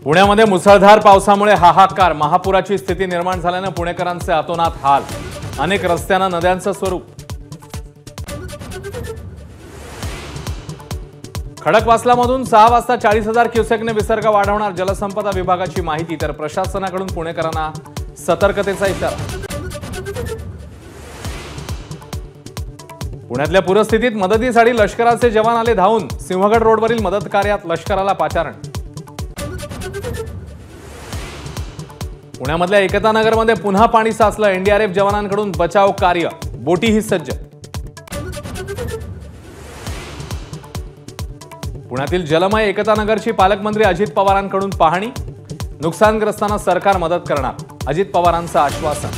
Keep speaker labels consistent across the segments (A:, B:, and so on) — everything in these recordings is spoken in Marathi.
A: पुण्यामध्ये मुसळधार पावसामुळे हाहाकार, महापुराची स्थिती निर्माण झाल्याने पुणेकरांचे अतोनात हाल। अनेक रस्त्यांना नद्यांचं स्वरूप। खडकवासलामधून 6 वाजता 40,000 क्युसेकने विसर्ग वाढवणार जलसंपदा विभागाची माहिती, तर प्रशासनाकडून पुणेकरांना सतर्कतेचा इशारा। पुण्यातल्या पूरस्थितीत मदतीसाठी लष्कराचे जवान आले धावून, सिंहगड रोडवरील मदत कार्यात लष्कराला पाचारण। पुण्यामधल्या एकता नगरमध्ये पुन्हा पाणी साचलं, एनडीआरएफ जवानांकडून बचाव कार्य, बोटीही सज्ज। पुण्यातील जलमय एकता नगरची पालकमंत्री अजित पवारांकडून पाहणी, नुकसानग्रस्तांना सरकार मदत करणार, अजित पवारांचं आश्वासन।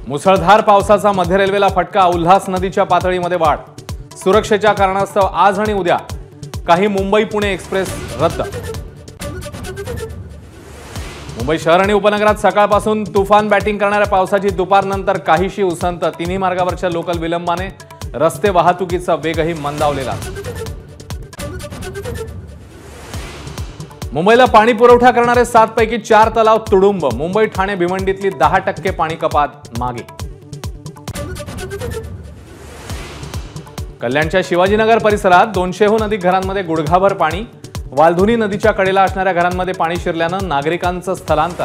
A: मुसळधार पावसाचा मध्य रेल्वेला फटका, उल्हास नदीच्या पातळीमध्ये वाढ, सुरक्षेच्या कारणास्तव आज आणि उद्या काही मुंबई पुणे एक्सप्रेस रद्द। मुंबई शहर आणि उपनगरात सकाळपासून तुफान बॅटिंग करणाऱ्या पावसाची दुपारनंतर काहीशी उसंत, तिन्ही मार्गावरच्या लोकल विलंबाने रस्ते वाहतुकीचा वेगही मंदावलेला। मुंबईला पाणी पुरवठा करणारे 7 पैकी 4 तलाव तुडुंब, मुंबई ठाणे भिवंडीतली 10% पाणी कपात मागे। कल्याणच्या शिवाजीनगर परिसरात 200हून अधिक घरांमध्ये गुडघाभर पाणी, वालधुनी नदीच्या कडेला असणाऱ्या घरांमध्ये पाणी शिरल्यानं नागरिकांचं स्थलांतर।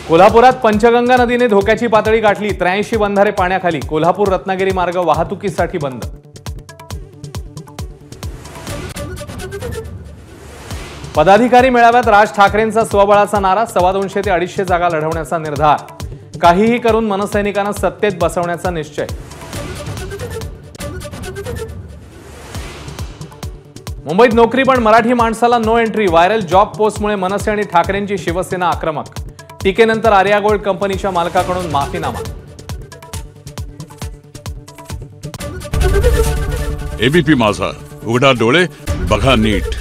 A: कोल्हापुरात पंचगंगा नदीने धोक्याची पातळी गाठली, 83 बंधारे पाण्याखाली, कोल्हापूर रत्नागिरी मार्ग वाहतुकीसाठी बंद। पदाधिकारी मेळाव्यात राज ठाकरेंचा स्वबळाचा नारा, 225 ते 250 जागा लढवण्याचा निर्धार, काहीही करून मनसैनिकांना सत्तेत बसवण्याचा निश्चय। मुंबईत नोकरी पण मराठी माणसाला नो एंट्री, व्हायरल जॉब पोस्टमुळे मनसे आणि ठाकरेंची शिवसेना आक्रमक, टीकेनंतर आर्या गोल्ड कंपनीच्या मालकाकडून माफीनामा।
B: एबीपी माझा, उघडा डोळे बघा नीट।